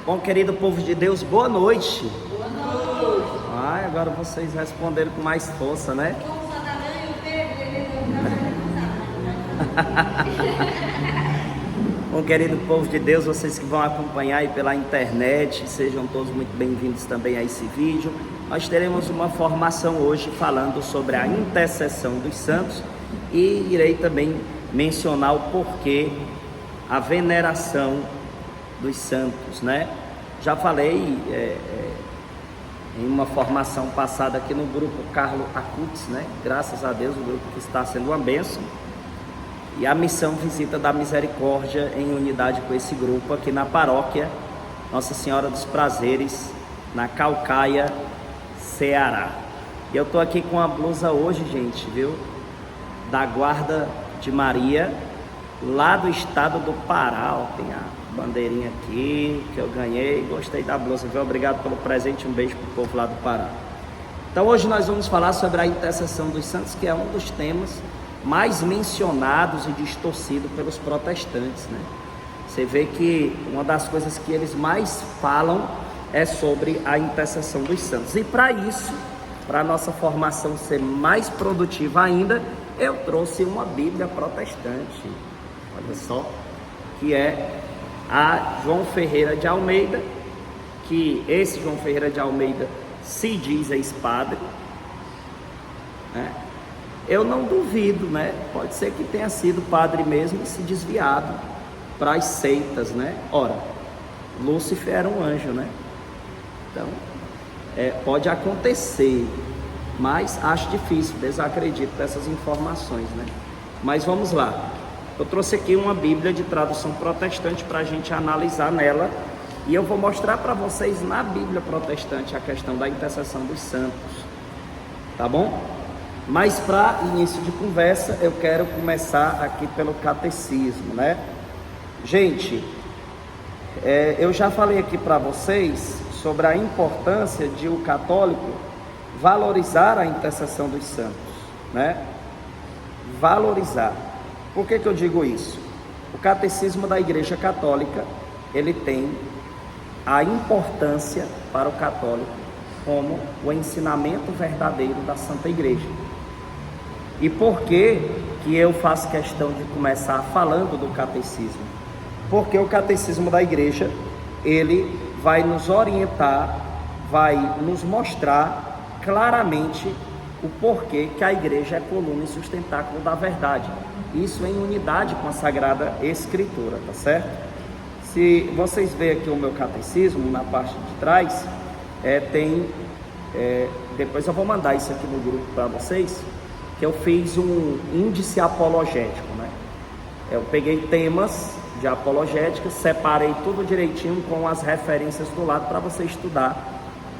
Bom, querido povo de Deus, boa noite. Boa noite. Ai, agora vocês responderam com mais força, né? Como o Satanás e o Pedro, ele não Bom, querido povo de Deus, vocês que vão acompanhar aí pela internet, sejam todos muito bem-vindos também a esse vídeo. Nós teremos uma formação hoje falando sobre a intercessão dos santos e irei também mencionar o porquê a veneração dos santos, né? Já falei em uma formação passada aqui no grupo Carlos Acutis, né? Graças a Deus, o grupo que está sendo uma bênção. E a missão Visita da Misericórdia em unidade com esse grupo aqui na paróquia Nossa Senhora dos Prazeres, na Caucaia, Ceará. E eu tô aqui com a blusa hoje, gente, viu? Da Guarda de Maria, lá do estado do Pará. Ó, tem a bandeirinha aqui que eu ganhei, gostei da blusa, viu? Obrigado pelo presente, um beijo pro povo lá do Pará. Então hoje nós vamos falar sobre a intercessão dos santos, que é um dos temas mais mencionados e distorcidos pelos protestantes, né? Você vê que uma das coisas que eles mais falam é sobre a intercessão dos santos. E para isso, para a nossa formação ser mais produtiva ainda, eu trouxe uma Bíblia protestante, olha só, que é a João Ferreira de Almeida, que esse João Ferreira de Almeida se diz ex-padre, né? Eu não duvido, né? Pode ser que tenha sido padre mesmo e se desviado para as seitas, né? Ora, Lúcifer era um anjo, né? Então, pode acontecer, mas acho difícil, desacredito dessas informações, né? Mas vamos lá. Eu trouxe aqui uma Bíblia de tradução protestante para a gente analisar nela, e eu vou mostrar para vocês na Bíblia protestante a questão da intercessão dos santos, tá bom? Mas para início de conversa, eu quero começar aqui pelo catecismo, né? Gente, eu já falei aqui para vocês sobre a importância de o católico valorizar a intercessão dos santos, né? Valorizar. Por que eu digo isso? O catecismo da Igreja Católica, ele tem a importância para o católico como o ensinamento verdadeiro da Santa Igreja. E por que eu faço questão de começar falando do catecismo? Porque o catecismo da Igreja, ele vai nos orientar, vai nos mostrar claramente o porquê que a Igreja é coluna e sustentáculo da verdade. Isso em unidade com a Sagrada Escritura, tá certo? Se vocês verem aqui o meu catecismo, na parte de trás, depois eu vou mandar isso aqui no grupo para vocês, que eu fiz um índice apologético, né? Eu peguei temas de apologética, separei tudo direitinho com as referências do lado para você estudar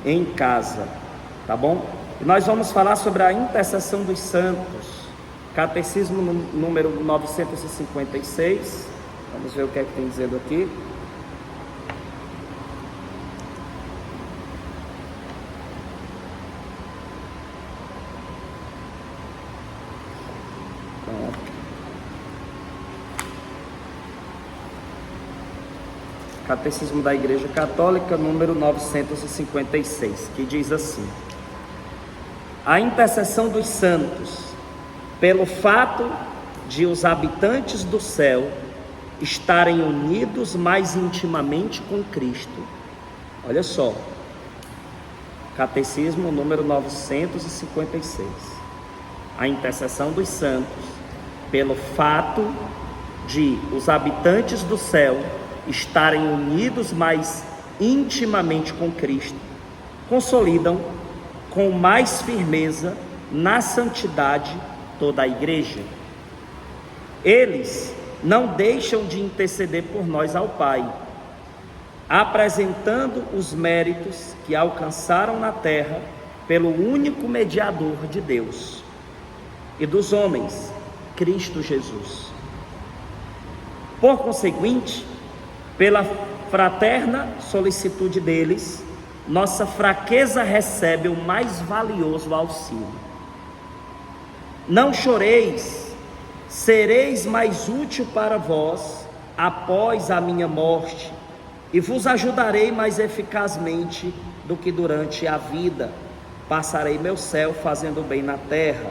em casa, tá bom? E nós vamos falar sobre a intercessão dos santos, catecismo número 956, vamos ver o que é que tem dizendo aqui. Catecismo da Igreja Católica, número 956, que diz assim: a intercessão dos santos, pelo fato de os habitantes do céu estarem unidos mais intimamente com Cristo. Olha só, Catecismo número 956. A intercessão dos santos, pelo fato de os habitantes do céu estarem unidos mais intimamente com Cristo, consolidam com mais firmeza na santidade toda a Igreja. Eles não deixam de interceder por nós ao Pai, apresentando os méritos que alcançaram na terra pelo único mediador de Deus e dos homens, Cristo Jesus. Por conseguinte, pela fraterna solicitude deles, nossa fraqueza recebe o mais valioso auxílio. Não choreis, sereis mais útil para vós após a minha morte, E vos ajudarei mais eficazmente do que durante a vida. Passarei meu céu fazendo bem na terra.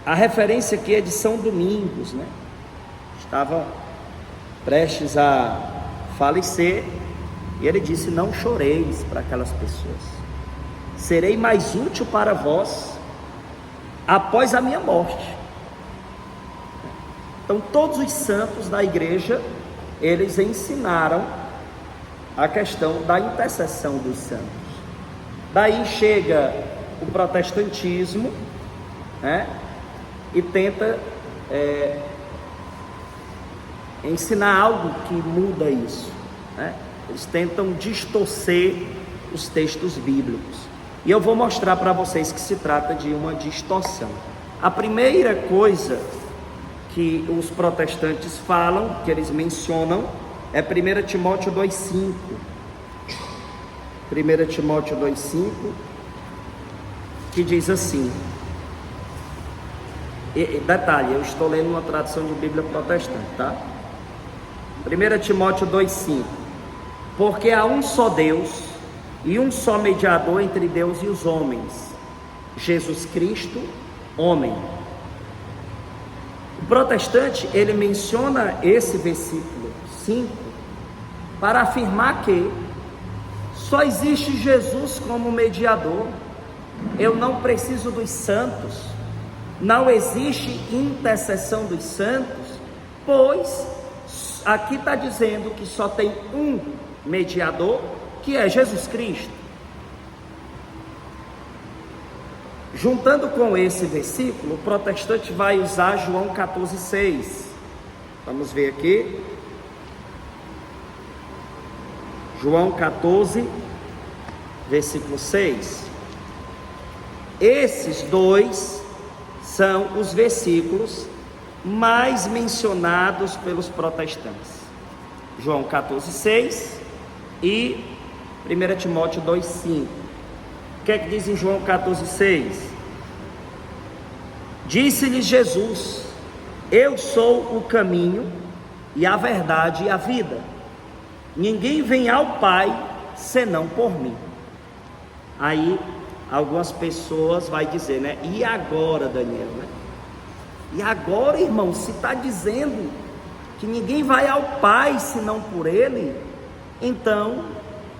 A referência aqui é de São Domingos, né? Estava prestes a falecer e ele disse: não choreis para aquelas pessoas. Serei mais útil para vós após a minha morte. Então todos os santos da igreja, eles ensinaram a questão da intercessão dos santos. Daí chega o protestantismo, né, e tenta ensinar algo que muda isso, né? Eles tentam distorcer os textos bíblicos. E eu vou mostrar para vocês que se trata de uma distorção. A primeira coisa que os protestantes falam, que eles mencionam, é 1 Timóteo 2,5. 1 Timóteo 2,5, que diz assim, detalhe, eu estou lendo uma tradução de Bíblia protestante, tá? 1 Timóteo 2,5, porque há um só Deus e um só mediador entre Deus e os homens, Jesus Cristo, homem. O protestante, ele menciona esse versículo 5 para afirmar que só existe Jesus como mediador. Eu não preciso dos santos, não existe intercessão dos santos, pois aqui está dizendo que só tem um mediador, que é Jesus Cristo. Juntando com esse versículo, o protestante vai usar João 14,6. Vamos ver aqui. João 14, versículo 6. Esses dois são os versículos mais mencionados pelos protestantes. João 14,6 e 1 Timóteo 2,5. O que é que diz em João 14,6? Disse-lhes Jesus: eu sou o caminho e a verdade e a vida. Ninguém vem ao Pai senão por mim. Aí algumas pessoas vão dizer, né? E agora, Daniel, né? E agora, irmão, se está dizendo que ninguém vai ao Pai senão por Ele, então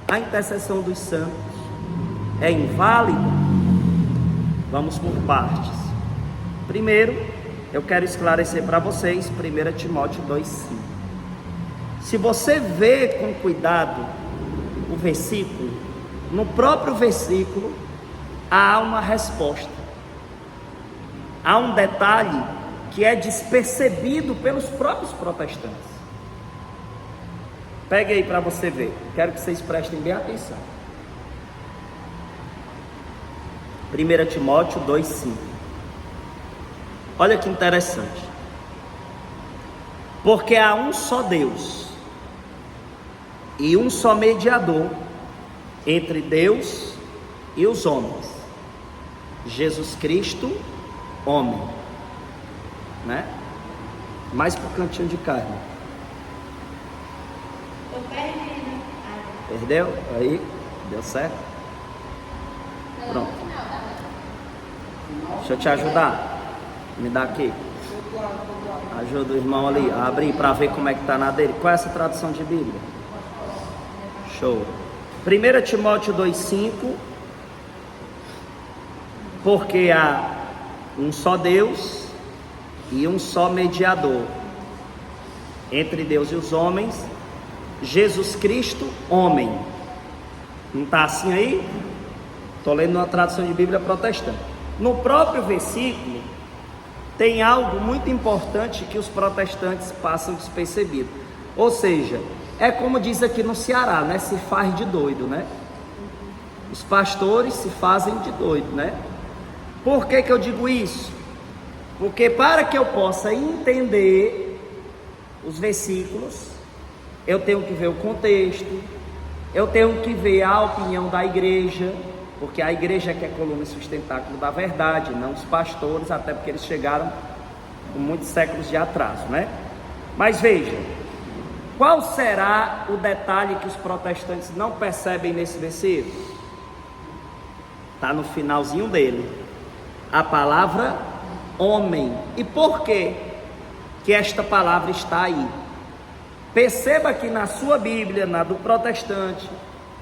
a intercessão dos santos é inválida? Vamos por partes. Primeiro, eu quero esclarecer para vocês 1 Timóteo 2,5. Se você vê com cuidado o versículo, no próprio versículo há uma resposta. Há um detalhe que é despercebido pelos próprios protestantes. Pegue aí para você ver. Quero que vocês prestem bem atenção. 1 Timóteo 2,5. Olha que interessante. Porque há um só Deus e um só mediador entre Deus e os homens, Jesus Cristo, homem, né? Mais pro cantinho de carne. Tô perdendo. Perdeu? Aí, deu certo? Pronto. Deixa eu te ajudar. Me dá aqui. Ajuda o irmão ali a abrir para ver como é que tá na dele. Qual é essa tradução de Bíblia? Show. 1 Timóteo 2,5. Porque há um só Deus e um só mediador entre Deus e os homens, Jesus Cristo, homem. Não está assim aí? Estou lendo uma tradução de Bíblia protestante. No próprio versículo tem algo muito importante que os protestantes passam despercebido. Ou seja, é como diz aqui no Ceará, né? Se faz de doido, né? Os pastores se fazem de doido, né? Por que eu digo isso? Porque para que eu possa entender os versículos, eu tenho que ver o contexto, eu tenho que ver a opinião da igreja, porque a igreja é que é a coluna e sustentáculo da verdade, não os pastores, até porque eles chegaram com muitos séculos de atraso, né? Mas veja, Qual será o detalhe que os protestantes não percebem nesse versículo? Está no finalzinho dele, a palavra homem. E por que esta palavra está aí? Perceba que na sua Bíblia, na do protestante,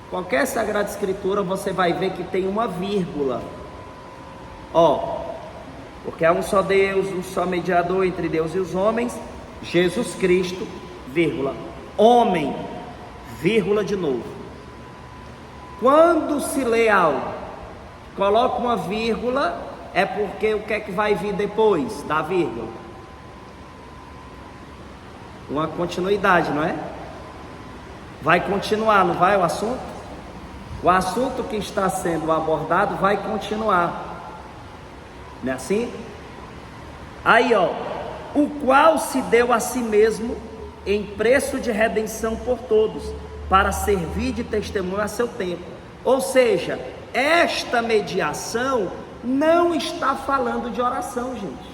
qualquer Sagrada Escritura, você vai ver que tem uma vírgula. Porque há um só Deus, um só mediador entre Deus e os homens, Jesus Cristo, vírgula, homem, vírgula de novo. Quando se lê algo, coloca uma vírgula, é porque o que é que vai vir depois da vírgula? Uma continuidade, não é? Vai continuar, não vai o assunto? O assunto que está sendo abordado vai continuar. Não é assim? Aí, o qual se deu a si mesmo em preço de redenção por todos, para servir de testemunho a seu tempo. Ou seja, esta mediação não está falando de oração, gente.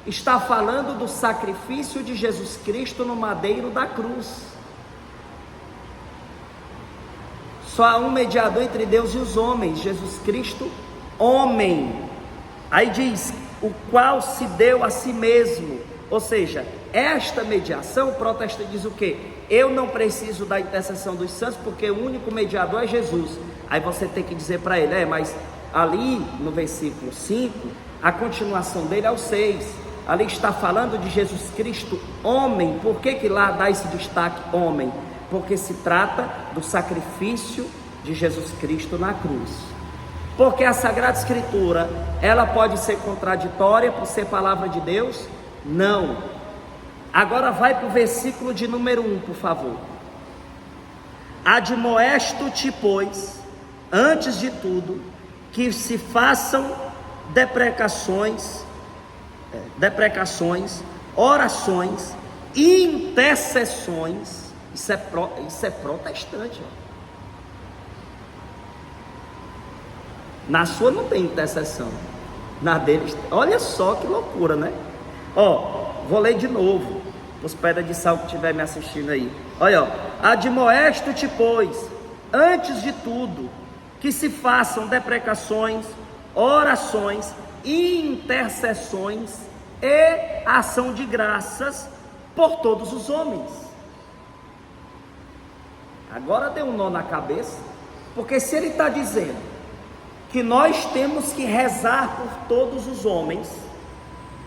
Está falando do sacrifício de Jesus Cristo no madeiro da cruz. Só há um mediador entre Deus e os homens, Jesus Cristo, homem. Aí diz, o qual se deu a si mesmo. Ou seja, esta mediação, o protestante diz o quê? Eu não preciso da intercessão dos santos, porque o único mediador é Jesus. Aí você tem que dizer para ele, mas ali no versículo 5, a continuação dele é o 6. Ali está falando de Jesus Cristo, homem. Por que lá dá esse destaque, homem? Porque se trata do sacrifício de Jesus Cristo na cruz. Porque a Sagrada Escritura, ela pode ser contraditória por ser palavra de Deus? Não. Agora vai para o versículo de número 1, por favor. Admoesto-te, pois, antes de tudo, que se façam deprecações, orações, intercessões. Isso é protestante. Na sua não tem intercessão, na deles, olha só que loucura, né? Vou ler de novo, os pedras de sal que estiver me assistindo aí. Olha, admoesto-te, pois, antes de tudo, que se façam deprecações, orações, intercessões e ação de graças por todos os homens. Agora deu um nó na cabeça, porque se ele está dizendo que nós temos que rezar por todos os homens,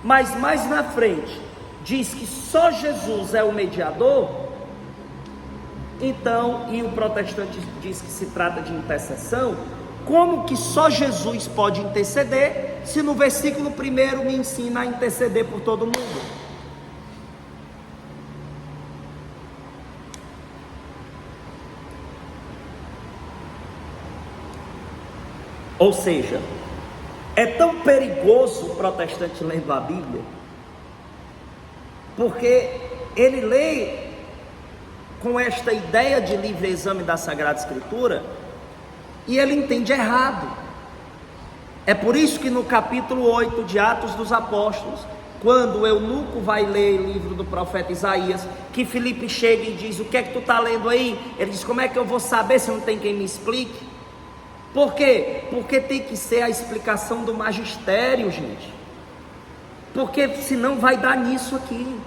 mas mais na frente diz que só Jesus é o mediador, então, e o protestante diz que se trata de intercessão, como que só Jesus pode interceder, se no versículo 1 me ensina a interceder por todo mundo? Ou seja, é tão perigoso o protestante lendo a Bíblia, porque ele lê com esta ideia de livre exame da Sagrada Escritura e ele entende errado. É por isso que no capítulo 8 de Atos dos Apóstolos, quando o eunuco vai ler o livro do profeta Isaías, que Filipe chega e diz, o que é que tu está lendo aí? Ele diz, como é que eu vou saber se não tem quem me explique? Por quê? Porque tem que ser a explicação do magistério, gente. Porque senão vai dar nisso aqui.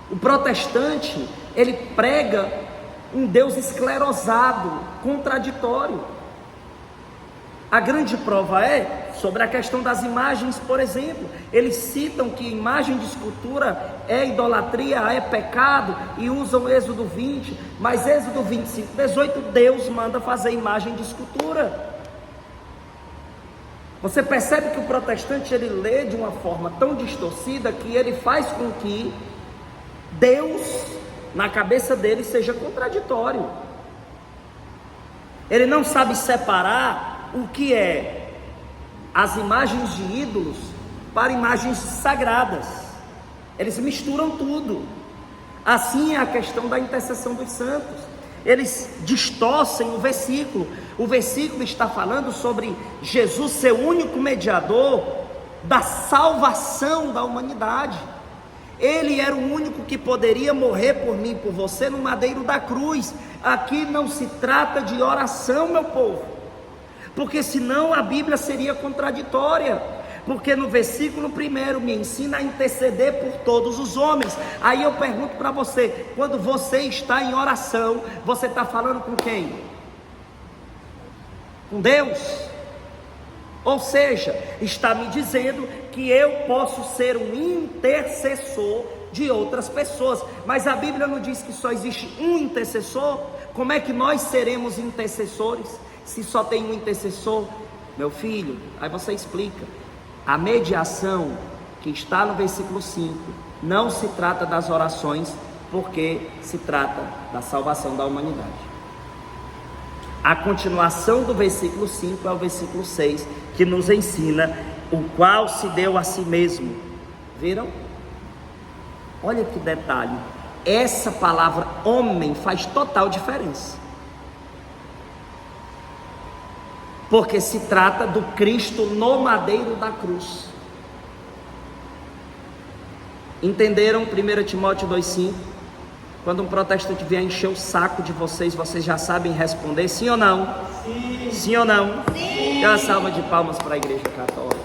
O protestante, ele prega um Deus esclerosado, contraditório. A grande prova é sobre a questão das imagens, por exemplo. Eles citam que imagem de escultura é idolatria, é pecado, e usam Êxodo 20, mas Êxodo 25, 18, Deus manda fazer imagem de escultura. Você percebe que o protestante, ele lê de uma forma tão distorcida, que ele faz com que Deus, na cabeça dele, seja contraditório. Ele não sabe separar o que é as imagens de ídolos para imagens sagradas. Eles misturam tudo. Assim é a questão da intercessão dos santos. Eles distorcem o versículo. O versículo está falando sobre Jesus ser o único mediador da salvação da humanidade. Ele era o único que poderia morrer por mim e por você no madeiro da cruz. Aqui não se trata de oração, meu povo, porque senão a Bíblia seria contraditória. Porque no versículo 1 me ensina a interceder por todos os homens. Aí eu pergunto para você, quando você está em oração, você está falando com quem? Com Deus? Ou seja, está me dizendo que eu posso ser um intercessor de outras pessoas. Mas a Bíblia não diz que só existe um intercessor. Como é que nós seremos intercessores se só tem um intercessor? Meu filho, aí você explica. A mediação que está no versículo 5 não se trata das orações, porque se trata da salvação da humanidade. A continuação do versículo 5 é o versículo 6, que nos ensina o qual se deu a si mesmo. Viram? Olha que detalhe. Essa palavra homem faz total diferença. Porque se trata do Cristo no madeiro da cruz. Entenderam 1 Timóteo 2,5? Quando um protestante vier encher o saco de vocês, vocês já sabem responder sim ou não? Sim. Sim ou não? Sim. Dá uma salva de palmas para a Igreja Católica.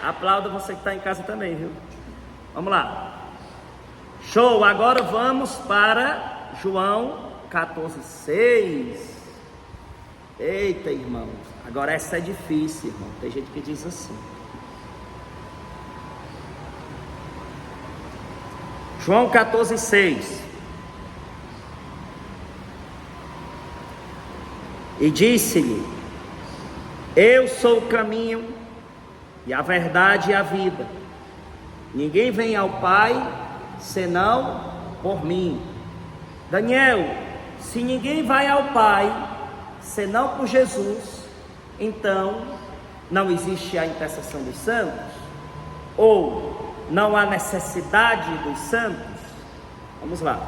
Aplauda você que está em casa também, viu? Vamos lá. Show, agora vamos para João 14,6. Eita, irmão, agora essa é difícil, irmão. Tem gente que diz assim. João 14,6. E disse-lhe: eu sou o caminho e a verdade e a vida. Ninguém vem ao Pai senão por mim. Daniel, se ninguém vai ao Pai senão por Jesus, então não existe a intercessão dos santos? Ou não há necessidade dos santos? Vamos lá.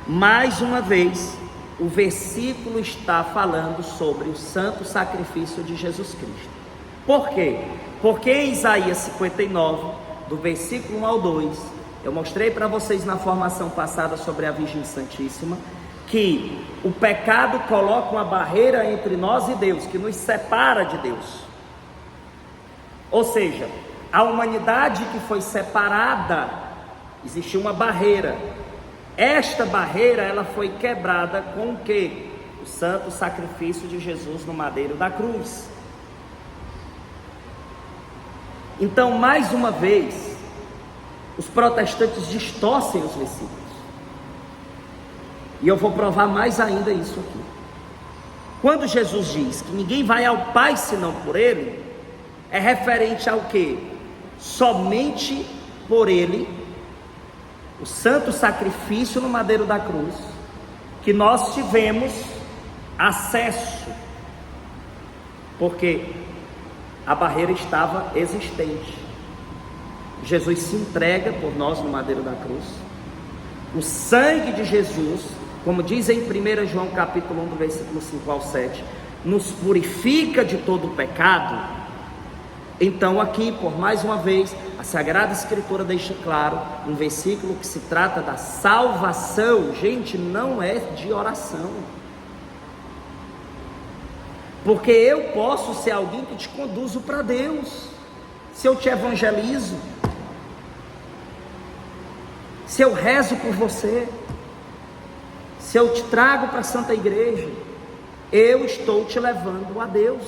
Mais uma vez, o versículo está falando sobre o santo sacrifício de Jesus Cristo. Por quê? Porque em Isaías 59, do versículo 1 ao 2, eu mostrei para vocês na formação passada sobre a Virgem Santíssima, que o pecado coloca uma barreira entre nós e Deus, que nos separa de Deus. Ou seja, a humanidade que foi separada, existiu uma barreira. Esta barreira, ela foi quebrada com o quê? O santo sacrifício de Jesus no madeiro da cruz. Então, mais uma vez, os protestantes distorcem os versículos. E eu vou provar mais ainda isso aqui. Quando Jesus diz que ninguém vai ao Pai senão por Ele, é referente ao quê? Somente por Ele, o santo sacrifício no madeiro da cruz, que nós tivemos acesso, porque a barreira estava existente. Jesus se entrega por nós no madeiro da cruz. O sangue de Jesus, como diz em 1 João capítulo 1, do versículo 5 ao 7, nos purifica de todo o pecado. Então aqui, por mais uma vez, a Sagrada Escritura deixa claro, um versículo que se trata da salvação. Gente, não é de oração. Porque eu posso ser alguém que te conduzo para Deus. Se eu te evangelizo, se eu rezo por você, se eu te trago para a Santa Igreja, eu estou te levando a Deus,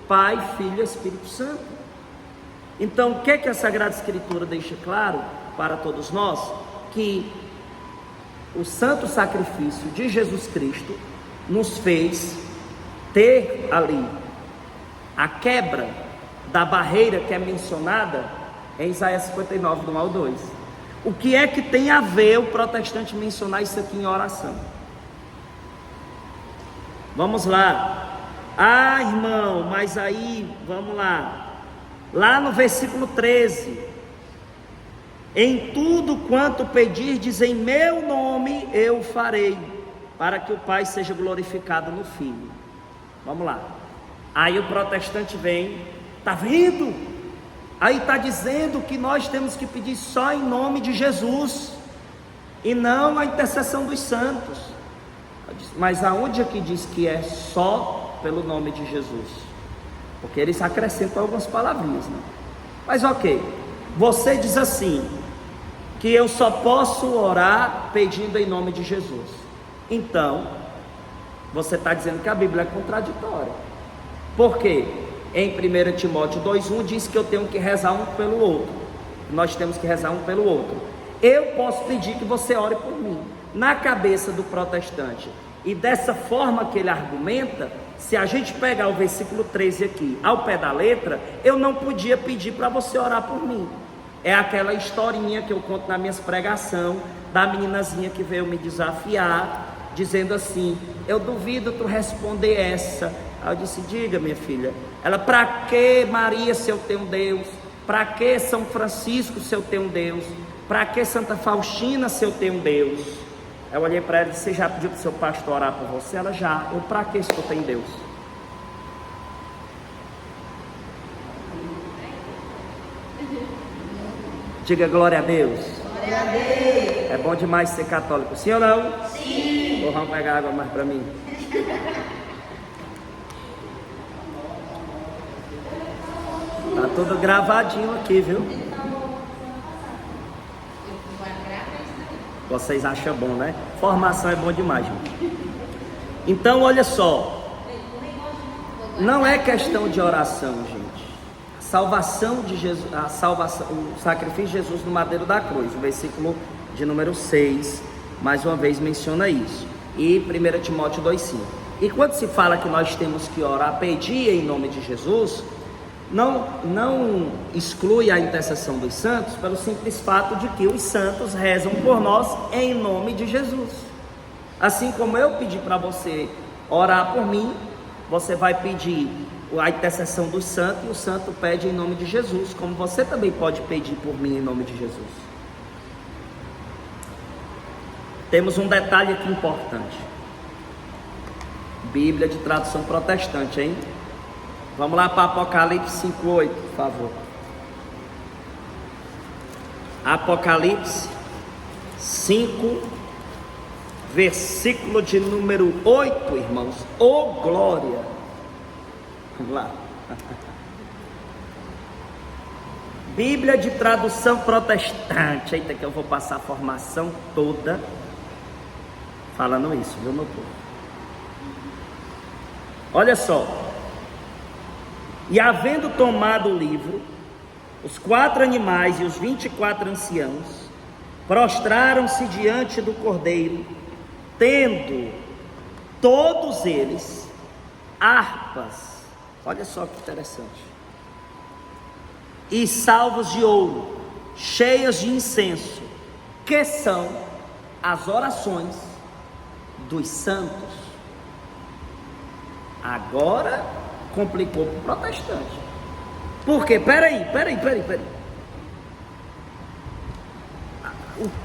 Pai, Filho e Espírito Santo. Então, o que é que a Sagrada Escritura deixa claro para todos nós? Que o santo sacrifício de Jesus Cristo nos fez ter ali a quebra da barreira que é mencionada em Isaías 59, do 1 ao 2. O que é que tem a ver o protestante mencionar isso aqui em oração? Vamos lá. Ah, irmão, mas aí, vamos lá. Lá no versículo 13: em tudo quanto pedirdes em meu nome, eu farei, para que o Pai seja glorificado no Filho. Vamos lá. Aí o protestante vem, tá vendo? Aí está dizendo que nós temos que pedir só em nome de Jesus, e não a intercessão dos santos. Mas aonde aqui diz que é só pelo nome de Jesus? Porque eles acrescentam algumas palavrinhas, né? Mas ok, você diz assim, que eu só posso orar pedindo em nome de Jesus. Então, você está dizendo que a Bíblia é contraditória. Por quê? Em 1 Timóteo 2,1 diz que eu tenho que rezar um pelo outro. Nós temos que rezar um pelo outro. Eu posso pedir que você ore por mim. Na cabeça do protestante, e dessa forma que ele argumenta, se a gente pegar o versículo 13 aqui, ao pé da letra, eu não podia pedir para você orar por mim. É aquela historinha que eu conto nas minhas pregações, da meninazinha que veio me desafiar, dizendo assim: eu duvido tu responder essa. Aí eu disse: diga, minha filha. Ela: para que Maria se eu tenho Deus? Para que São Francisco se eu tenho Deus? Para que Santa Faustina se eu tenho Deus? Eu olhei para ela e disse: você já pediu para o seu pastor orar por você? Ela: já. Eu: para que se eu tenho Deus? Diga glória a Deus. Glória a Deus. É bom demais ser católico, sim ou não? Sim. Ou vamos pegar água mais para mim? Tá tudo gravadinho aqui, viu? Vocês acham bom, né? Formação é bom demais, gente. Então, olha só. Não é questão de oração, gente. A salvação de Jesus, o sacrifício de Jesus no madeiro da cruz, o versículo de número 6, mais uma vez menciona isso. E 1 Timóteo 2,5. E quando se fala que nós temos que orar, pedir em nome de Jesus, não exclui a intercessão dos santos, pelo simples fato de que os santos rezam por nós em nome de Jesus. Assim como eu pedi para você orar por mim, você vai pedir a intercessão dos santos, e o santo pede em nome de Jesus, como você também pode pedir por mim em nome de Jesus. Temos um detalhe aqui importante. Bíblia de tradução protestante, hein? Vamos lá para Apocalipse 5:8, por favor. Apocalipse 5, versículo de número 8, irmãos. Oh, glória! Vamos lá. Bíblia de tradução protestante. Eita, que eu vou passar a formação toda falando isso, viu, meu povo? Olha só. E havendo tomado o livro, os 4 animais e os 24 anciãos prostraram-se diante do Cordeiro, tendo todos eles harpas, olha só que interessante, e salvos de ouro, cheias de incenso, que são as orações dos santos. Agora complicou para o protestante. Por quê? Peraí.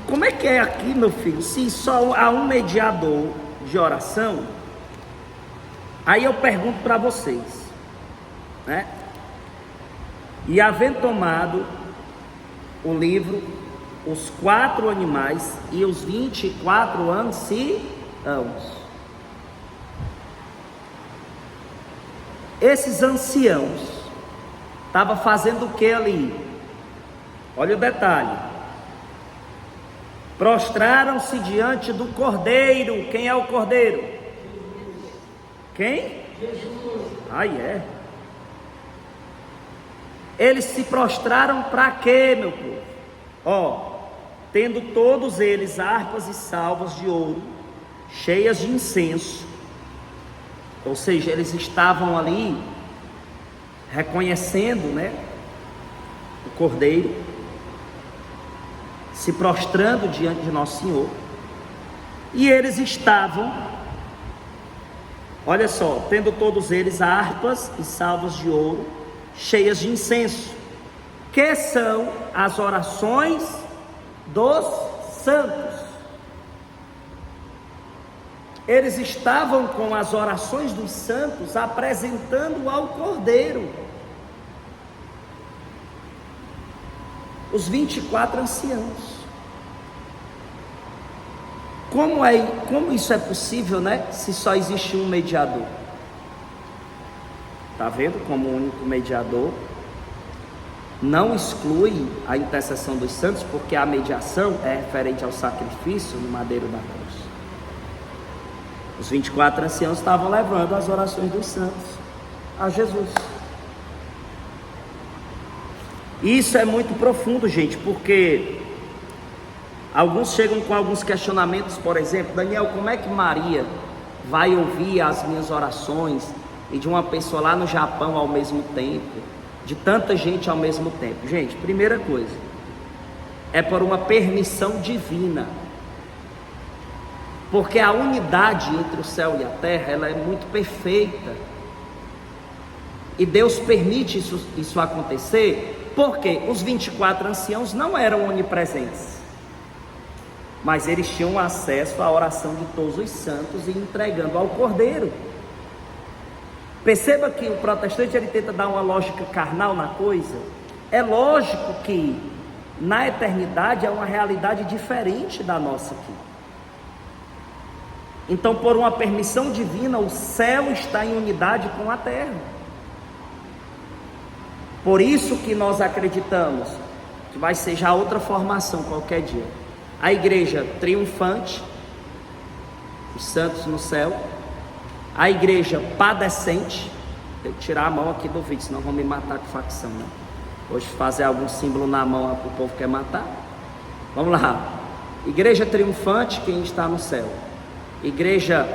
Como é que é aqui, meu filho? Se só há um mediador de oração, aí eu pergunto para vocês, né? E havendo tomado o livro, os 4 animais e os 24 anciãos. Esses anciãos estavam fazendo o que ali? Olha o detalhe. Prostraram-se diante do Cordeiro. Quem é o Cordeiro? Quem? Jesus. É. Eles se prostraram para quê, meu povo? Tendo todos eles harpas e salvas de ouro, cheias de incenso. Ou seja, eles estavam ali reconhecendo, né, o Cordeiro, se prostrando diante de Nosso Senhor. E eles estavam, olha só, tendo todos eles harpas e salvas de ouro, cheias de incenso, que são as orações dos santos. Eles estavam com as orações dos santos apresentando ao Cordeiro. os 24 anciãos. Como isso é possível, né? Se só existe um mediador. Está vendo como o único mediador não exclui a intercessão dos santos, porque a mediação é referente ao sacrifício no madeiro da cruz. Os 24 anciãos estavam levando as orações dos santos a Jesus. Isso é muito profundo, gente, porque alguns chegam com alguns questionamentos. Por exemplo, Daniel, como é que Maria vai ouvir as minhas orações e de uma pessoa lá no Japão ao mesmo tempo, de tanta gente ao mesmo tempo? Gente, primeira coisa, é por uma permissão divina, porque a unidade entre o céu e a terra, ela é muito perfeita, e Deus permite isso acontecer, porque os 24 anciãos não eram onipresentes, mas eles tinham acesso à oração de todos os santos e entregando ao Cordeiro. Perceba que o protestante ele tenta dar uma lógica carnal na coisa. É lógico que na eternidade é uma realidade diferente da nossa aqui. Então, por uma permissão divina, o céu está em unidade com a terra. Por isso que nós acreditamos que vai ser já outra formação qualquer dia. A igreja triunfante, os santos no céu. A igreja padecente. Tem que tirar a mão aqui do vídeo, senão vão me matar com facção, né? Hoje fazer algum símbolo na mão para o povo quer matar. Vamos lá. Igreja triunfante, quem está no céu. Igreja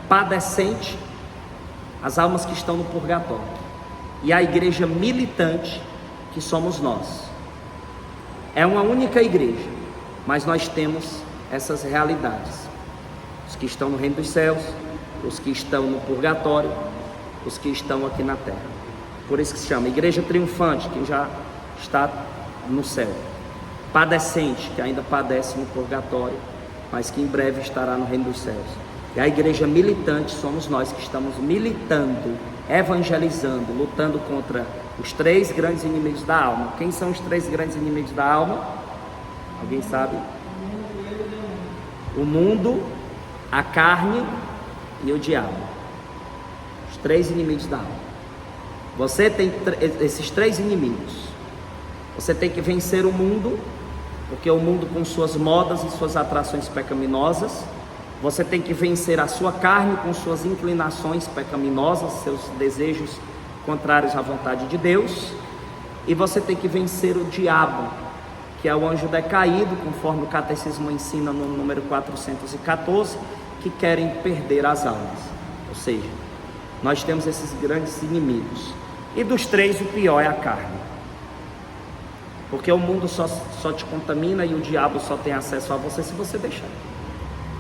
padecente, as almas que estão no purgatório. E a igreja militante, que somos nós. É uma única igreja, mas nós temos essas realidades. Os que estão no reino dos céus, os que estão no purgatório, os que estão aqui na terra. Por isso que se chama igreja triunfante, quem já está no céu. Padecente, que ainda padece no purgatório, mas que em breve estará no reino dos céus. E a igreja militante somos nós que estamos militando, evangelizando, lutando contra os 3 grandes inimigos da alma. Quem são os 3 grandes inimigos da alma? Alguém sabe? O mundo, a carne e o diabo. Os 3 inimigos da alma. Você tem esses 3 inimigos. Você tem que vencer o mundo, porque o mundo com suas modas e suas atrações pecaminosas. Você tem que vencer a sua carne com suas inclinações pecaminosas, seus desejos contrários à vontade de Deus. E você tem que vencer o diabo, que é o anjo decaído, conforme o catecismo ensina no número 414, que querem perder as almas. Ou seja, nós temos esses grandes inimigos. E dos 3, o pior é a carne. Porque o mundo só te contamina e o diabo só tem acesso a você se você deixar.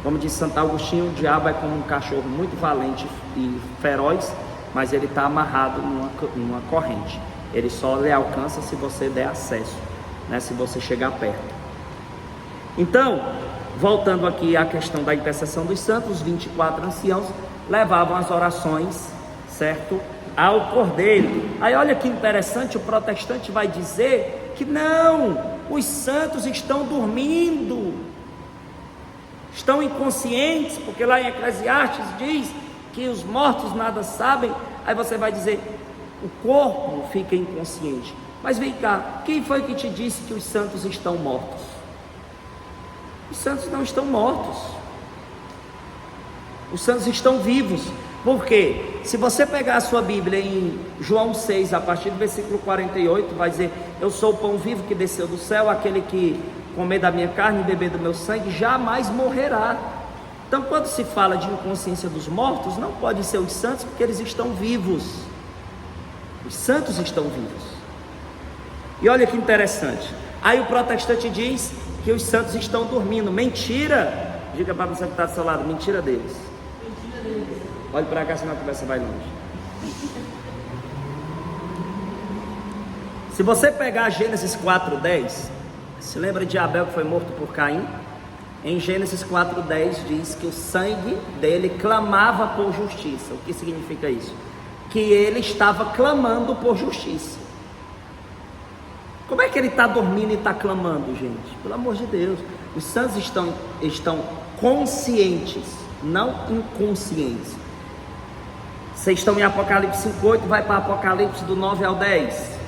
Como diz Santo Agostinho, o diabo é como um cachorro muito valente e feroz, mas ele está amarrado numa corrente. Ele só lhe alcança se você der acesso, né? Se você chegar perto. Então, voltando aqui à questão da intercessão dos santos, os 24 anciãos levavam as orações, certo, ao Cordeiro. Aí olha que interessante, o protestante vai dizer que não, os santos estão dormindo, estão inconscientes, porque lá em Eclesiastes diz que os mortos nada sabem. Aí você vai dizer, o corpo fica inconsciente. Mas vem cá, quem foi que te disse que os santos estão mortos? Os santos não estão mortos. Os santos estão vivos. Por quê? Se você pegar a sua Bíblia em João 6, a partir do versículo 48, vai dizer, eu sou o pão vivo que desceu do céu, aquele que comer da minha carne e beber do meu sangue jamais morrerá. Então, quando se fala de inconsciência dos mortos, não pode ser os santos, porque eles estão vivos. Os santos estão vivos. E olha que interessante, aí o protestante diz que os santos estão dormindo. Mentira! Diga para você que está do seu lado, mentira deles. Mentira deles. Olhe para cá, senão a conversa vai longe. Se você pegar Gênesis 4:10, se lembra de Abel que foi morto por Caim? Em Gênesis 4:10 diz que o sangue dele clamava por justiça. O que significa isso? Que ele estava clamando por justiça. Como é que ele está dormindo e está clamando, gente? Pelo amor de Deus. Os santos estão conscientes, não inconscientes. Vocês estão em Apocalipse 5:8, vai para Apocalipse do 9 ao 10.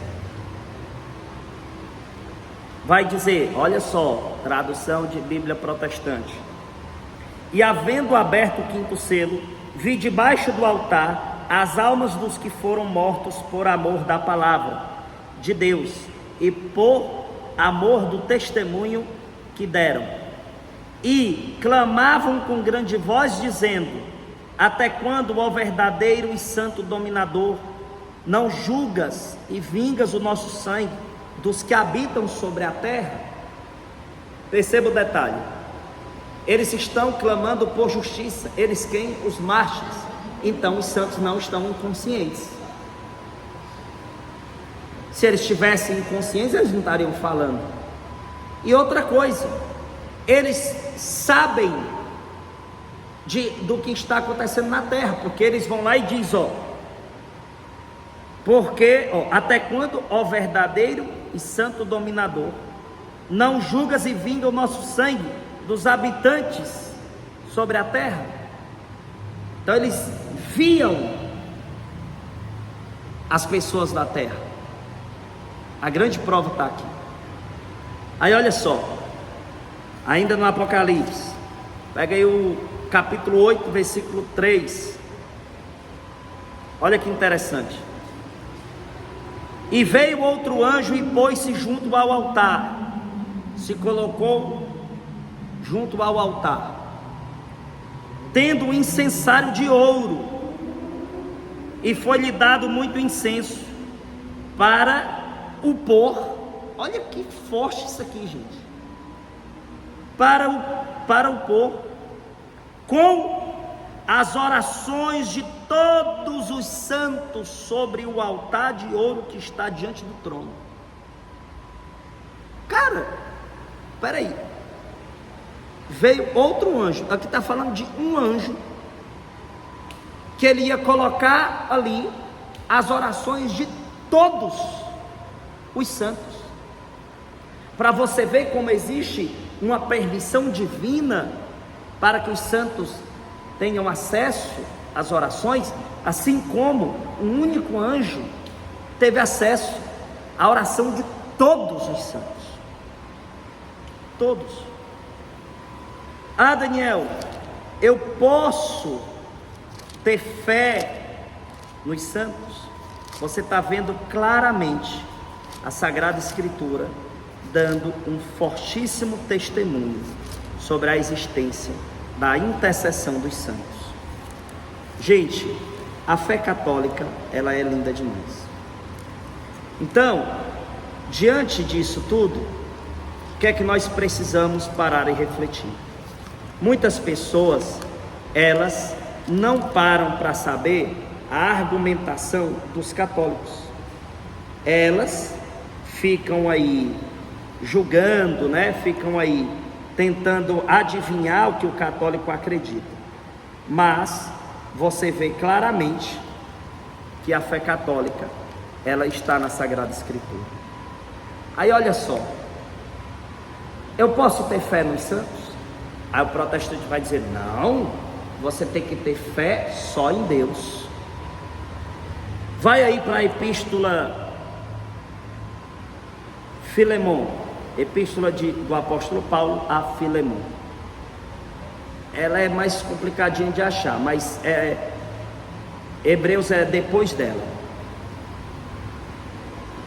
Vai dizer, olha só, tradução de Bíblia protestante. E havendo aberto o quinto selo, vi debaixo do altar as almas dos que foram mortos por amor da palavra de Deus e por amor do testemunho que deram. E clamavam com grande voz, dizendo: até quando, ó verdadeiro e santo dominador, não julgas e vingas o nosso sangue dos que habitam sobre a terra? Perceba o detalhe. Eles estão clamando por justiça. Eles quem? Os mártires. Então os santos não estão inconscientes. Se eles estivessem inconscientes, eles não estariam falando. E outra coisa, eles sabem do que está acontecendo na terra, porque eles vão lá e dizem, até quando, ó verdadeiro e santo dominador, não julgas e vinga o nosso sangue dos habitantes sobre a terra? Então eles viam as pessoas da terra. A grande prova está aqui. Aí olha só, ainda no Apocalipse, pega aí o capítulo 8, versículo 3. Olha que interessante. E veio outro anjo e pôs-se junto ao altar. Se colocou junto ao altar, tendo um incensário de ouro, e foi-lhe dado muito incenso para o pôr. Olha que forte isso aqui, gente. Para o pôr com as orações de todos os santos sobre o altar de ouro que está diante do trono. Cara, peraí, veio outro anjo. Aqui está falando de um anjo que ele ia colocar ali as orações de todos os santos, para você ver como existe uma permissão divina para que os santos tenham acesso às orações, assim como um único anjo teve acesso à oração de todos os santos. Todos. Ah, Daniel, eu posso ter fé nos santos? Você está vendo claramente a Sagrada Escritura dando um fortíssimo testemunho sobre a existência da intercessão dos santos. Gente, a fé católica, ela é linda demais. Então, diante disso tudo, o que é que nós precisamos parar e refletir? Muitas pessoas, elas não param para saber a argumentação dos católicos. Elas ficam aí julgando, né? Ficam aí tentando adivinhar o que o católico acredita. Mas você vê claramente que a fé católica, ela está na Sagrada Escritura. Aí olha só, eu posso ter fé nos santos? Aí o protestante vai dizer, não, você tem que ter fé só em Deus. Vai aí para a epístola Filemon, epístola do apóstolo Paulo a Filemon. Ela é mais complicadinha de achar, mas Hebreus é depois dela.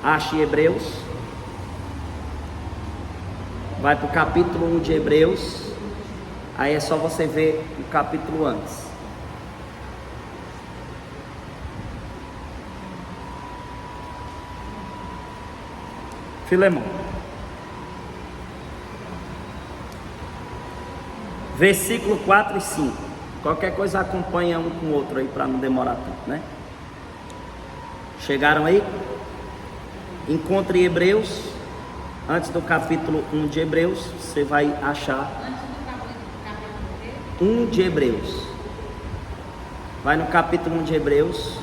Ache Hebreus, vai para o capítulo 1 de Hebreus, aí é só você ver o capítulo antes. Filemon, versículo 4 e 5. Qualquer coisa acompanha um com o outro aí para não demorar tanto, né? Chegaram aí? Encontre Hebreus, antes do capítulo 1 de Hebreus, você vai achar 1 de Hebreus. Vai no capítulo 1 de Hebreus,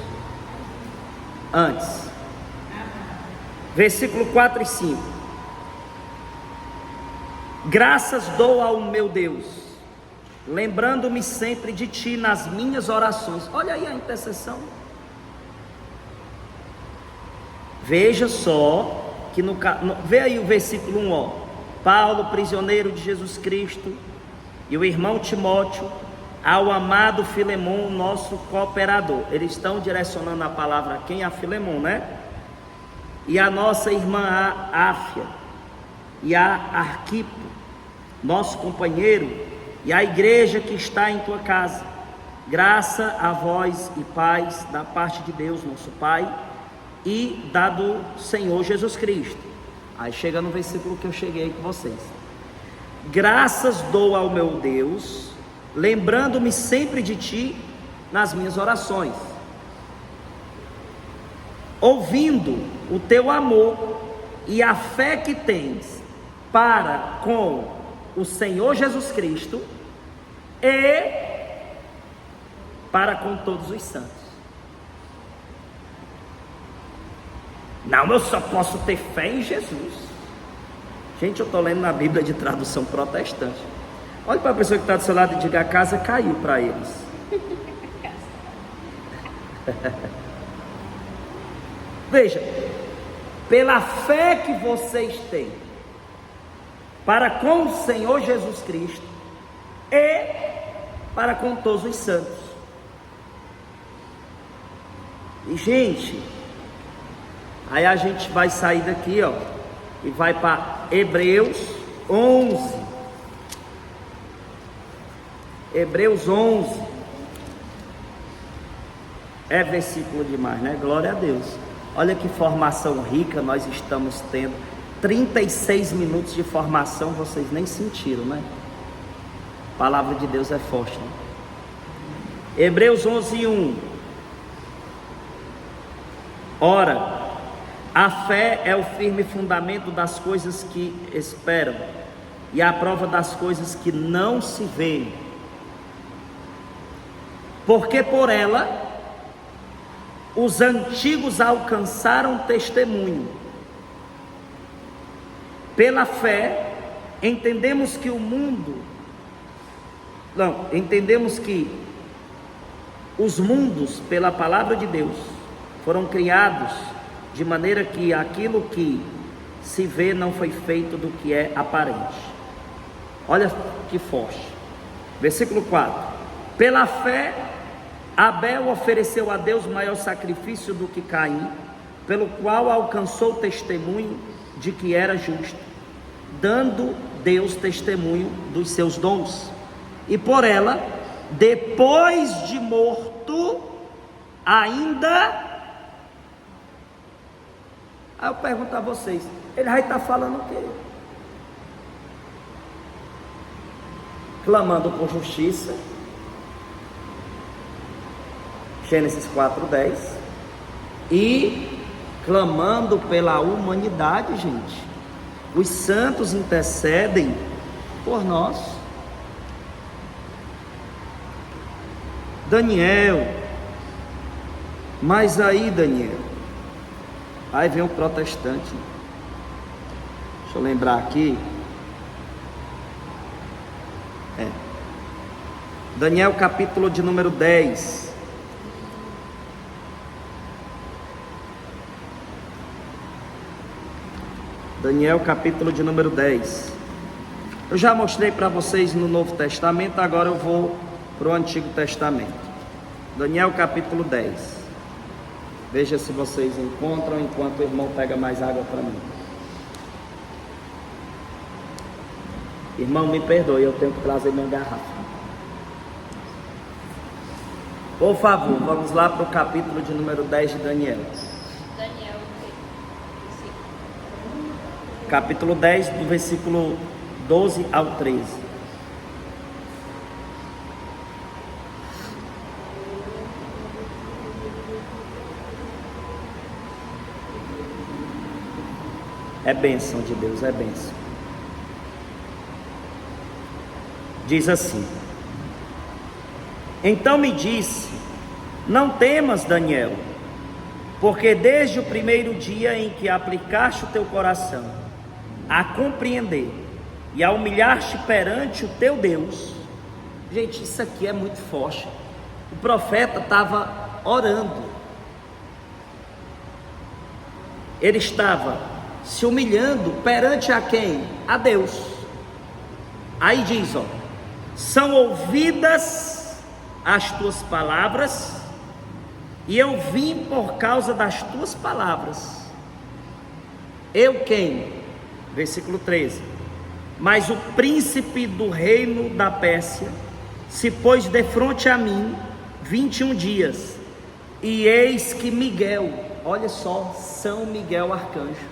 antes. Versículo 4 e 5. Graças dou ao meu Deus, lembrando-me sempre de ti nas minhas orações. Olha aí a intercessão. Veja só que vê aí o versículo 1, ó. Paulo, prisioneiro de Jesus Cristo, e o irmão Timóteo, ao amado Filemon, nosso cooperador. Eles estão direcionando a palavra a quem? A Filemon, né? E a nossa irmã Áfia, e a Arquipo, nosso companheiro, e a igreja que está em tua casa. Graça a vós e paz da parte de Deus, nosso Pai, e da do Senhor Jesus Cristo. Aí chega no versículo que eu cheguei com vocês. Graças dou ao meu Deus, lembrando-me sempre de ti nas minhas orações, ouvindo o teu amor e a fé que tens para com o Senhor Jesus Cristo e para com todos os santos. Não, eu só posso ter fé em Jesus. Gente, eu estou lendo na Bíblia de tradução protestante. Olhe para a pessoa que está do seu lado e diga: a casa caiu para eles. Veja, pela fé que vocês têm para com o Senhor Jesus Cristo e para com todos os santos. E gente, aí a gente vai sair daqui, ó, e vai para Hebreus 11. Hebreus 11. É versículo demais, né? Glória a Deus. Olha que formação rica nós estamos tendo. 36 minutos de formação, vocês nem sentiram, né? A palavra de Deus é forte, né? Hebreus 11, 1. Ora, a fé é o firme fundamento das coisas que esperam e a prova das coisas que não se veem. Porque por ela os antigos alcançaram testemunho. Pela fé entendemos que os mundos, pela palavra de Deus, foram criados de maneira que aquilo que se vê não foi feito do que é aparente. Olha que forte. Versículo 4. Pela fé Abel ofereceu a Deus maior sacrifício do que Caim, pelo qual alcançou testemunho de que era justo, dando Deus testemunho dos seus dons. E por ela, depois de morto, ainda... Aí eu pergunto a vocês, ele vai estar falando o quê? Clamando por justiça, Gênesis 4:10, e clamando pela humanidade, gente. Os santos intercedem por nós. Daniel, mas aí Daniel, aí vem o protestante. Deixa eu lembrar aqui. Daniel capítulo de número 10. Daniel capítulo de número 10. Eu já mostrei para vocês no Novo Testamento, agora eu vou para o Antigo Testamento. Daniel capítulo 10. Veja se vocês encontram enquanto o irmão pega mais água para mim. Irmão, me perdoe, eu tenho que trazer minha garrafa. Por favor, vamos lá para o capítulo de número 10 de Daniel. Daniel, Capítulo 10, do versículo 12 ao 13. É bênção de Deus, é bênção. Diz assim: Então me disse: não temas, Daniel, Porque desde o primeiro dia em que aplicaste o teu coração a compreender e a humilhar-te perante o teu Deus. Gente, isso aqui é muito forte. O profeta estava orando. Ele estava se humilhando perante a quem? A Deus. Aí diz, ó: são ouvidas as tuas palavras, e eu vim por causa das tuas palavras. Eu quem? Versículo 13. Mas o príncipe do reino da Pérsia se pôs defronte a mim 21 dias, e eis que Miguel, olha só, São Miguel Arcanjo,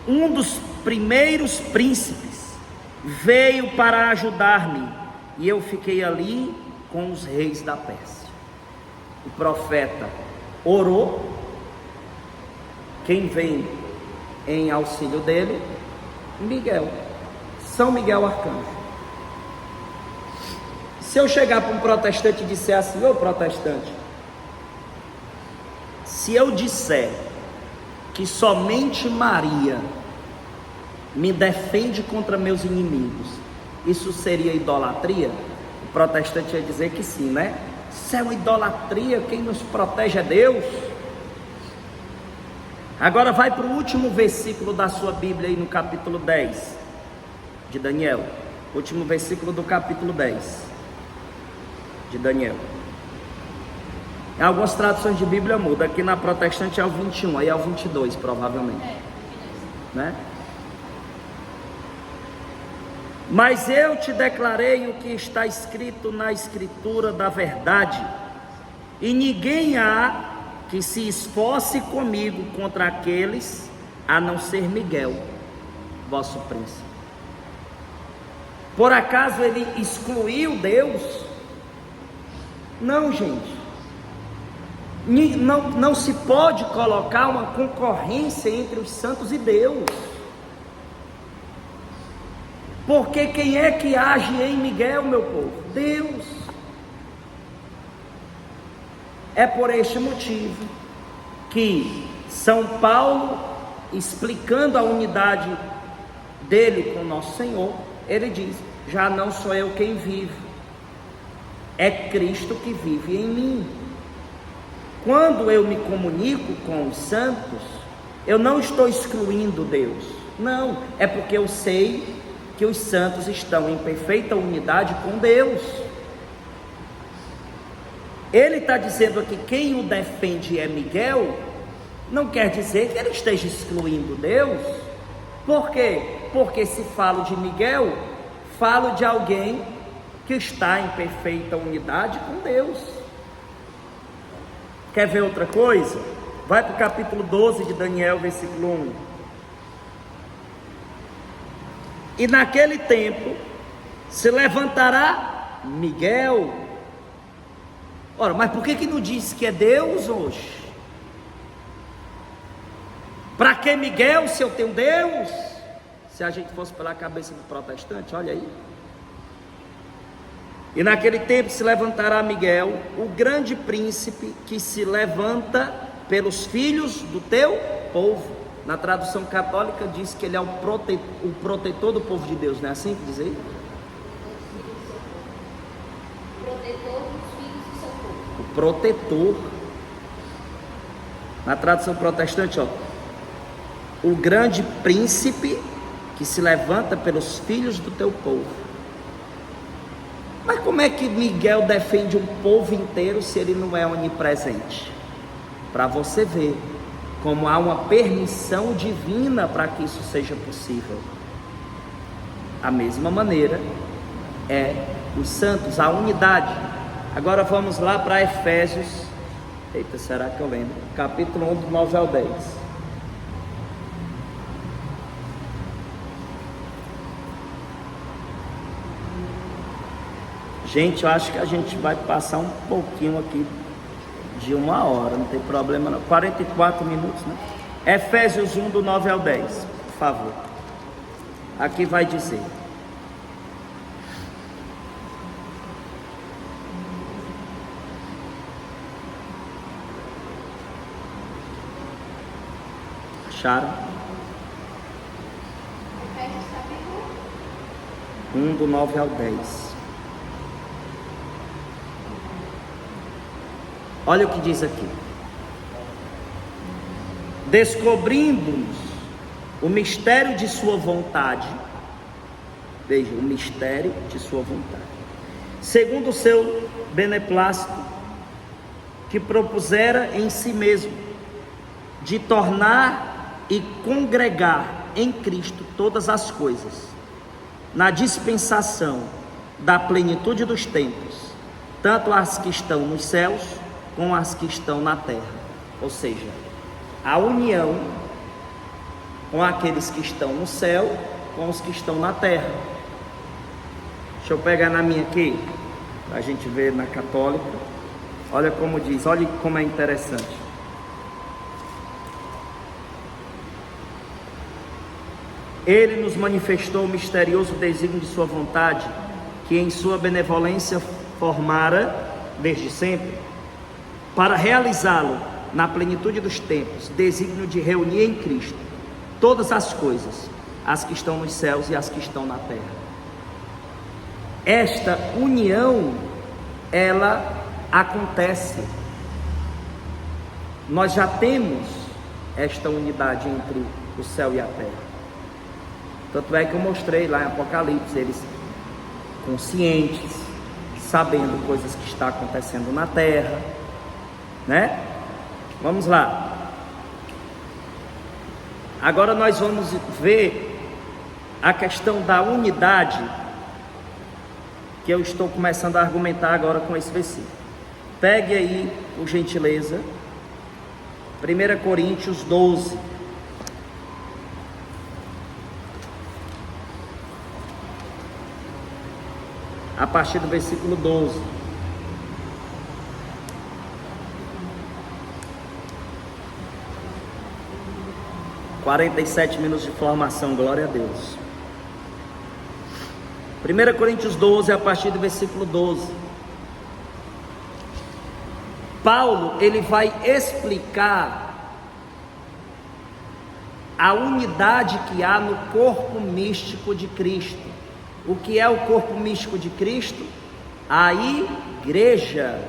um dos primeiros príncipes, veio para ajudar-me, e eu fiquei ali com os reis da Pérsia. O profeta orou. Quem vem em auxílio dele? Miguel, São Miguel Arcanjo. Se eu chegar para um protestante e disser assim: ô protestante, se eu disser que somente Maria me defende contra meus inimigos, isso seria idolatria? O protestante ia dizer que sim, né? Isso é uma idolatria, quem nos protege é Deus. Agora vai para o último versículo da sua Bíblia aí no capítulo 10 de Daniel. Último versículo do capítulo 10 de Daniel. Em algumas traduções de Bíblia muda. Aqui na protestante é o 21, aí é o 22 provavelmente, né? Mas eu te declarei o que está escrito na escritura da verdade, e ninguém há que se esforce comigo contra aqueles, a não ser Miguel, vosso príncipe. Por acaso ele excluiu Deus? Não, gente. Não se pode colocar uma concorrência entre os santos e Deus. Porque quem é que age em Miguel, meu povo? Deus. É por este motivo que São Paulo, explicando a unidade dele com nosso Senhor, ele diz: já não sou eu quem vive, é Cristo que vive em mim. Quando eu me comunico com os santos, eu não estou excluindo Deus, não, é porque eu sei que os santos estão em perfeita unidade com Deus. Ele está dizendo aqui: quem o defende é Miguel, não quer dizer que ele esteja excluindo Deus. Por quê? Porque se falo de Miguel, falo de alguém que está em perfeita unidade com Deus. Quer ver outra coisa? Vai para o capítulo 12 de Daniel, versículo 1. E naquele tempo se levantará Miguel. Ora, mas por que não diz que é Deus hoje? Para que Miguel, se eu tenho Deus? Se a gente fosse pela cabeça do protestante, olha aí. E naquele tempo se levantará Miguel, o grande príncipe, que se levanta pelos filhos do teu povo. Na tradução católica diz que ele é o protetor do povo de Deus, não é assim que diz aí? Protetor dos filhos do seu povo. O protetor. Na tradução protestante, ó, o grande príncipe que se levanta pelos filhos do teu povo. Mas como é que Miguel defende um povo inteiro se ele não é onipresente? Para você ver como há uma permissão divina para que isso seja possível. A mesma maneira é os santos, a unidade. Agora vamos lá para Efésios. Eita, será que eu lembro? Capítulo 1, do 9 ao 10. Gente, eu acho que a gente vai passar um pouquinho aqui de 1 hora, não tem problema não. 44 minutos, né? Efésios 1, do 9 ao 10, por favor. Aqui vai dizer: Acharam? Efésios capítulo 1 do 9 ao 10. Olha o que diz aqui. Descobrindo-nos o mistério de sua vontade. Veja, o mistério de sua vontade. Segundo o seu beneplácito, que propusera em si mesmo, de tornar e congregar em Cristo todas as coisas, na dispensação da plenitude dos tempos, tanto as que estão nos céus, como as que estão na terra. Ou seja, a união com aqueles que estão no céu, com os que estão na terra. Deixa eu pegar na minha aqui, para a gente ver na católica. Olha como diz, olha como é interessante. Ele nos manifestou o misterioso desígnio de sua vontade, que em sua benevolência formara desde sempre, para realizá-lo na plenitude dos tempos, desígnio de reunir em Cristo todas as coisas, as que estão nos céus e as que estão na terra. Esta união, ela acontece. Nós já temos esta unidade entre o céu e a terra. Tanto é que eu mostrei lá em Apocalipse, eles conscientes, sabendo coisas que estão acontecendo na terra, né? Vamos lá. Agora nós vamos ver a questão da unidade, que eu estou começando a argumentar agora com esse versículo. Pegue aí, por gentileza, 1 Coríntios 12. A partir do versículo 12. (47 minutos de formação, glória a Deus). 1 Coríntios 12, a partir do versículo 12. Paulo, ele vai explicar a unidade que há no corpo místico de Cristo. O que é o corpo místico de Cristo? A igreja.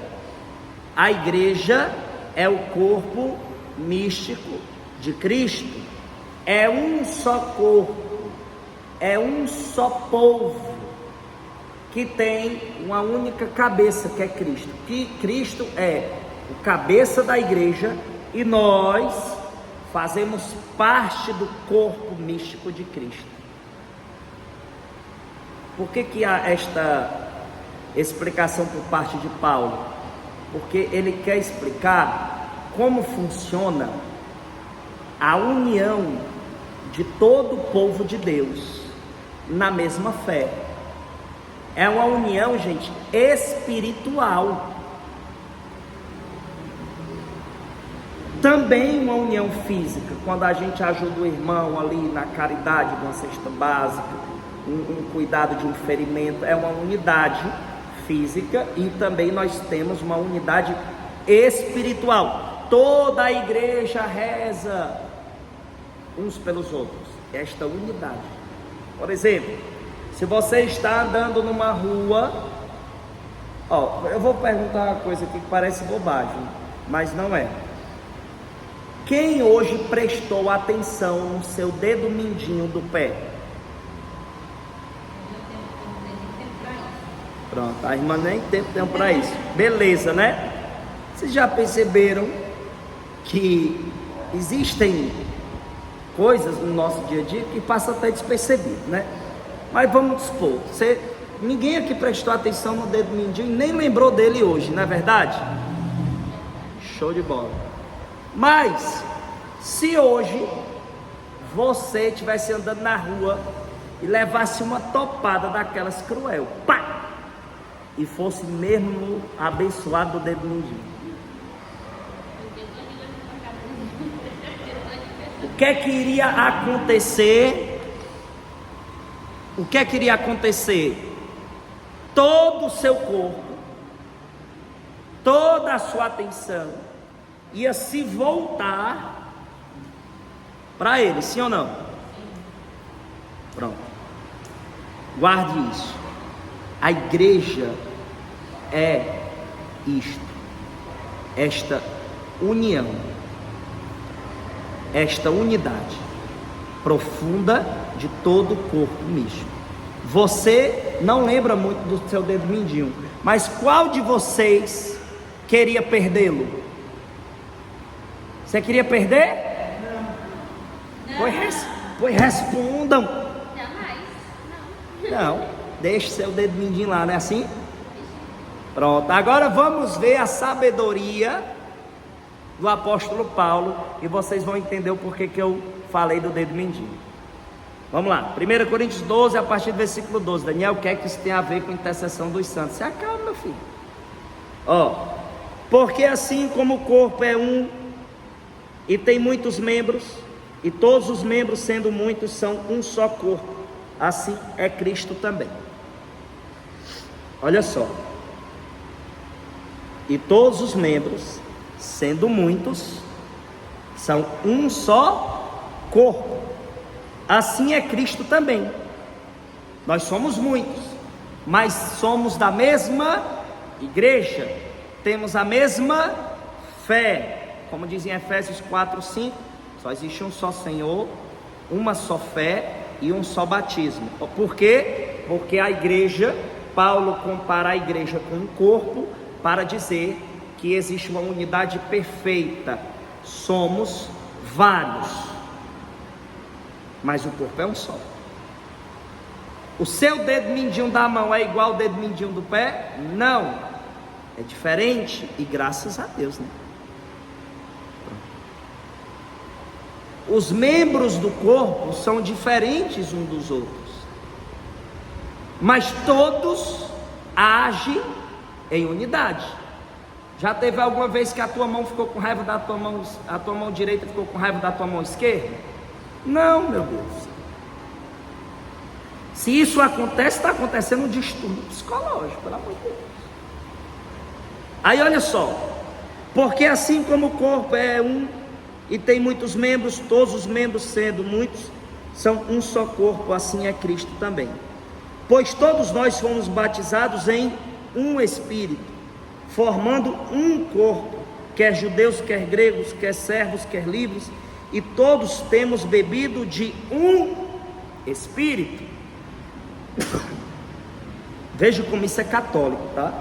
A igreja é o corpo místico de Cristo. É um só corpo, é um só povo, que tem uma única cabeça, que é Cristo. Que Cristo é o cabeça da igreja e nós fazemos parte do corpo místico de Cristo. Por que há esta explicação por parte de Paulo? Porque ele quer explicar como funciona a união de todo o povo de Deus na mesma fé. É uma união, gente, espiritual. Também uma união física, quando a gente ajuda o irmão ali na caridade de uma cesta básica, um cuidado de um ferimento, é uma unidade física, e também nós temos uma unidade espiritual. Toda a igreja reza uns pelos outros, esta unidade. Por exemplo, se você está andando numa rua, eu vou perguntar uma coisa aqui que parece bobagem, mas não é. Quem hoje prestou atenção no seu dedo mindinho do pé? Pronto, a irmã nem tem tempo para isso. Beleza, né? Vocês já perceberam que existem coisas no nosso dia a dia que passam até despercebido, né? Mas vamos supor, ninguém aqui prestou atenção no dedo mindinho e nem lembrou dele hoje, não é verdade? Show de bola. Mas, se hoje você estivesse andando na rua e levasse uma topada daquelas cruel, pá! E fosse mesmo no abençoado do dedo mindinho, o que é que iria acontecer? O que é que iria acontecer? Todo o seu corpo, toda a sua atenção ia se voltar para ele, sim ou não? Pronto. Guarde isso. A igreja é isto, esta união, esta unidade profunda de todo o corpo místico. Você não lembra muito do seu dedo mindinho, mas qual de vocês queria perdê-lo? Você queria perder? Pois respondam. Jamais. Não, deixe seu dedo mindinho lá, não é assim? Pronto, agora vamos ver a sabedoria do apóstolo Paulo e vocês vão entender o porquê que eu falei do dedo mindinho. Vamos lá, 1 Coríntios 12, a partir do versículo 12. Daniel, o que é que isso tem a ver com a intercessão dos santos? Se acalma, meu filho. Porque assim como o corpo é um e tem muitos membros, e todos os membros, sendo muitos, são um só corpo, assim é Cristo também. Olha só. E todos os membros, sendo muitos, são um só corpo. Assim é Cristo também. Nós somos muitos, mas somos da mesma igreja, temos a mesma fé. Como diz em Efésios 4:5, só existe um só Senhor, uma só fé e um só batismo. Por quê? Porque a igreja, Paulo compara a igreja com um corpo para dizer que existe uma unidade perfeita. Somos vários, mas o corpo é um só. O seu dedo mindinho da mão é igual ao dedo mindinho do pé? Não, é diferente, e graças a Deus, né? Os membros do corpo são diferentes uns dos outros, mas todos agem em unidade. Já teve alguma vez que a tua mão ficou com raiva da tua mão, a tua mão direita ficou com raiva da tua mão esquerda? Não, meu Deus. Se isso acontece, está acontecendo um distúrbio psicológico, pelo amor de Deus. Aí olha só, porque assim como o corpo é um e tem muitos membros, todos os membros sendo muitos, são um só corpo, assim é Cristo também. Pois todos nós fomos batizados em um Espírito, formando um corpo, quer judeus, quer gregos, quer servos, quer livres, e todos temos bebido de um Espírito. Veja como isso é católico, tá?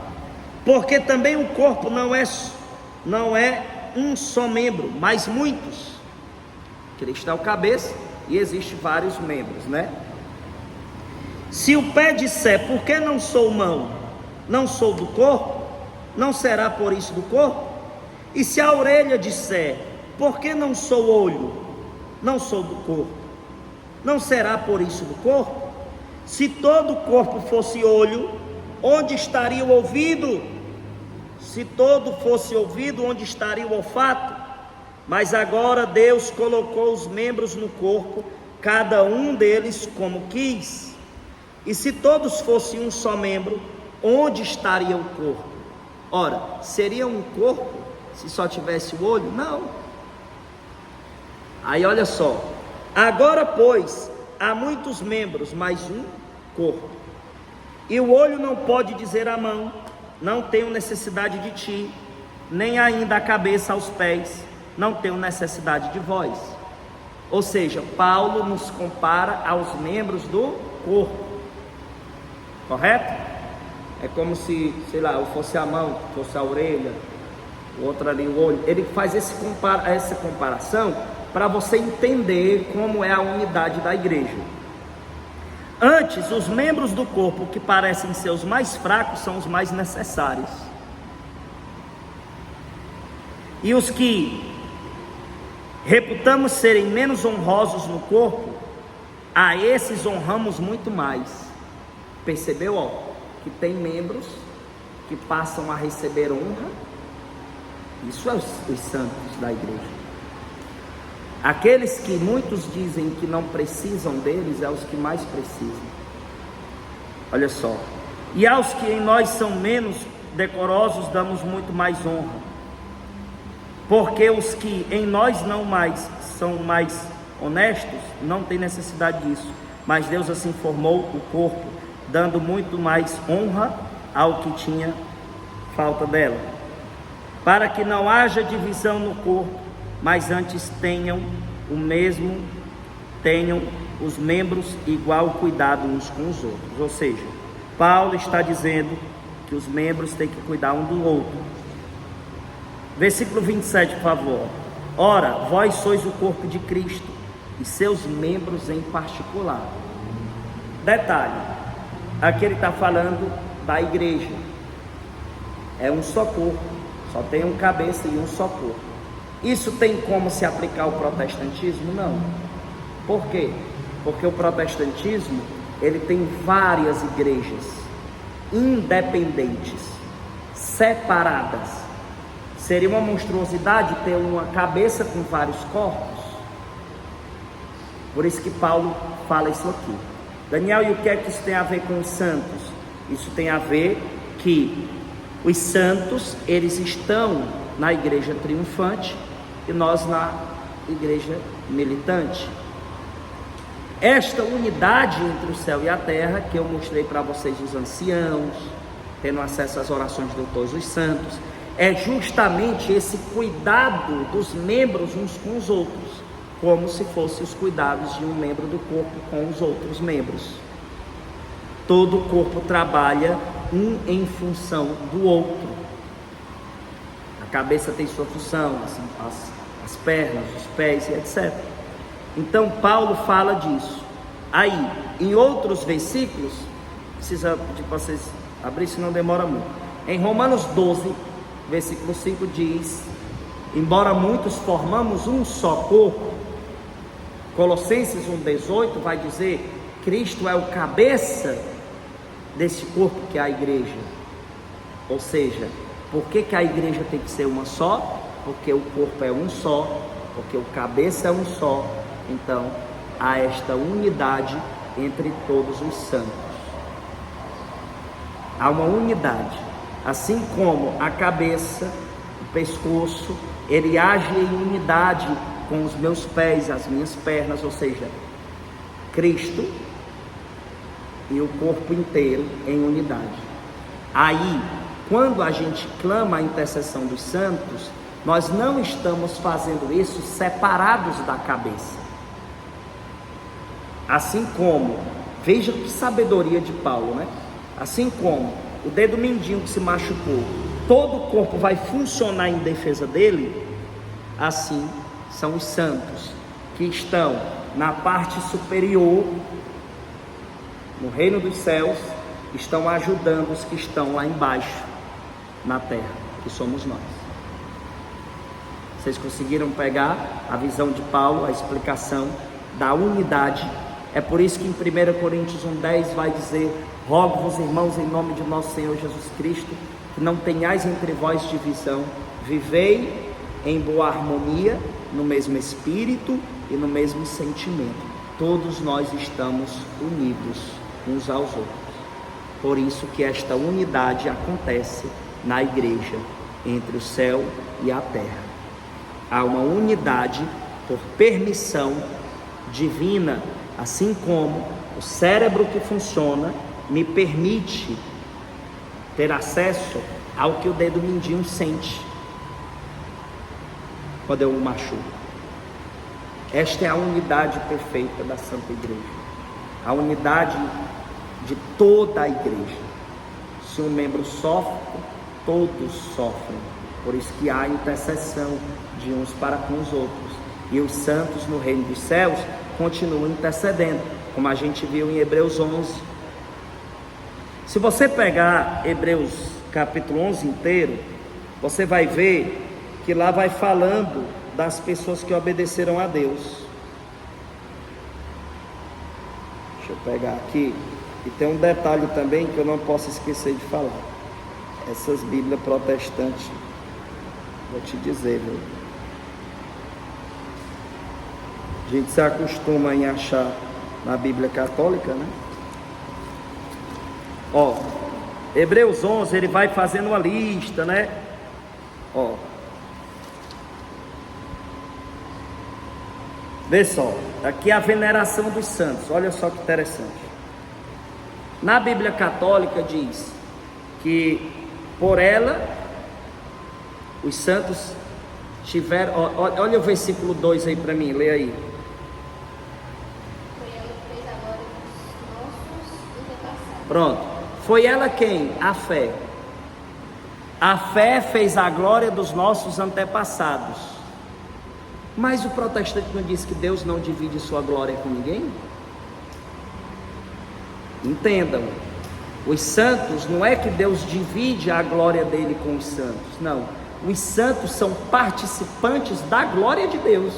Porque também o corpo não é um só membro, mas muitos. Cristo é o cabeça e existe vários membros, né? Se o pé disser, por que não sou mão, não sou do corpo, não será por isso do corpo? E se a orelha disser, por que não sou olho, não sou do corpo, não será por isso do corpo? Se todo o corpo fosse olho, onde estaria o ouvido? Se todo fosse ouvido, onde estaria o olfato? Mas agora Deus colocou os membros no corpo, cada um deles como quis. E se todos fossem um só membro, onde estaria o corpo? Ora, seria um corpo se só tivesse o olho? Não. Aí olha só, agora pois, há muitos membros, mas um corpo. E o olho não pode dizer à mão, não tenho necessidade de ti, nem ainda a cabeça aos pés, não tenho necessidade de vós. Ou seja, Paulo nos compara aos membros do corpo, correto? É como se, sei lá, eu fosse a mão, fosse a orelha, o outro ali o olho. Ele faz essa comparação para você entender como é a unidade da igreja. Antes, os membros do corpo que parecem ser os mais fracos são os mais necessários. E os que reputamos serem menos honrosos no corpo, a esses honramos muito mais. Percebeu, ó, que tem membros que passam a receber honra? Isso é os santos da igreja. Aqueles que muitos dizem que não precisam deles, é os que mais precisam. Olha só, e aos que em nós são menos decorosos, damos muito mais honra, porque os que em nós não mais são mais honestos, não tem necessidade disso. Mas Deus assim formou o corpo, dando muito mais honra ao que tinha falta dela, para que não haja divisão no corpo, mas antes tenham os membros igual cuidado uns com os outros. Ou seja, Paulo está dizendo que os membros têm que cuidar um do outro. Versículo 27, por favor. Ora, vós sois o corpo de Cristo e seus membros em particular. Detalhe, aqui ele está falando da igreja. É um só corpo, só tem um cabeça e um só corpo. Isso tem como se aplicar ao protestantismo? Não. Por quê? Porque o protestantismo, ele tem várias igrejas independentes, separadas. Seria uma monstruosidade ter uma cabeça com vários corpos. Por isso que Paulo fala isso aqui. Daniel, e o que é que isso tem a ver com os santos? Isso tem a ver que os santos, eles estão na igreja triunfante e nós na igreja militante. Esta unidade entre o céu e a terra, que eu mostrei para vocês os anciãos, tendo acesso às orações de todos os santos, é justamente esse cuidado dos membros uns com os outros, como se fossem os cuidados de um membro do corpo com os outros membros. Todo o corpo trabalha um em função do outro. A cabeça tem sua função, as pernas, os pés e etc. Então Paulo fala disso. Aí, em outros versículos, precisa pedir para vocês abrir, se não demora muito. Em Romanos 12, versículo 5 diz: embora muitos formamos um só corpo. Colossenses 1,18 vai dizer: Cristo é o cabeça desse corpo que é a igreja. Ou seja, por que a igreja tem que ser uma só? Porque o corpo é um só, porque o cabeça é um só. Então, há esta unidade entre todos os santos. Há uma unidade. Assim como a cabeça, o pescoço, ele age em unidade com os meus pés, as minhas pernas, ou seja, Cristo e o corpo inteiro em unidade. Aí, quando a gente clama a intercessão dos santos, nós não estamos fazendo isso separados da cabeça. Assim como, veja que sabedoria de Paulo, né? Assim como o dedo mindinho que se machucou, todo o corpo vai funcionar em defesa dele, assim são os santos que estão na parte superior, no reino dos céus, estão ajudando os que estão lá embaixo, na terra, que somos nós. Vocês conseguiram pegar a visão de Paulo, a explicação da unidade? É por isso que em 1 Coríntios 1,10 vai dizer: rogo-vos, irmãos, em nome de nosso Senhor Jesus Cristo, que não tenhais entre vós divisão, vivei em boa harmonia, no mesmo espírito e no mesmo sentimento. Todos nós estamos unidos uns aos outros. Por isso que esta unidade acontece na igreja, entre o céu e a terra. Há uma unidade por permissão divina, assim como o cérebro que funciona me permite ter acesso ao que o dedo mindinho sente quando eu o machuco. Esta é a unidade perfeita da Santa Igreja, a unidade de toda a igreja. Se um membro sofre, todos sofrem. Por isso que há intercessão de uns para com os outros. E os santos no reino dos céus continuam intercedendo, como a gente viu em Hebreus 11. Se você pegar Hebreus capítulo 11 inteiro, você vai ver que lá vai falando das pessoas que obedeceram a Deus. Deixa eu pegar aqui. E tem um detalhe também que eu não posso esquecer de falar. Essas Bíblias protestantes, vou te dizer, viu? A gente se acostuma em achar na Bíblia católica, né? Ó, Hebreus 11, ele vai fazendo uma lista, né? Ó, Vê só, aqui a veneração dos santos, olha só que interessante. Na Bíblia Católica diz que por ela os santos tiveram, olha o versículo 2 aí para mim, lê aí. Foi ela que fez a glória dos nossos antepassados. Pronto, foi ela quem? A fé. A fé fez a glória dos nossos antepassados. Mas o protestante não diz que Deus não divide sua glória com ninguém? Entendam, os santos, não é que Deus divide a glória dele com os santos, não. Os santos são participantes da glória de Deus.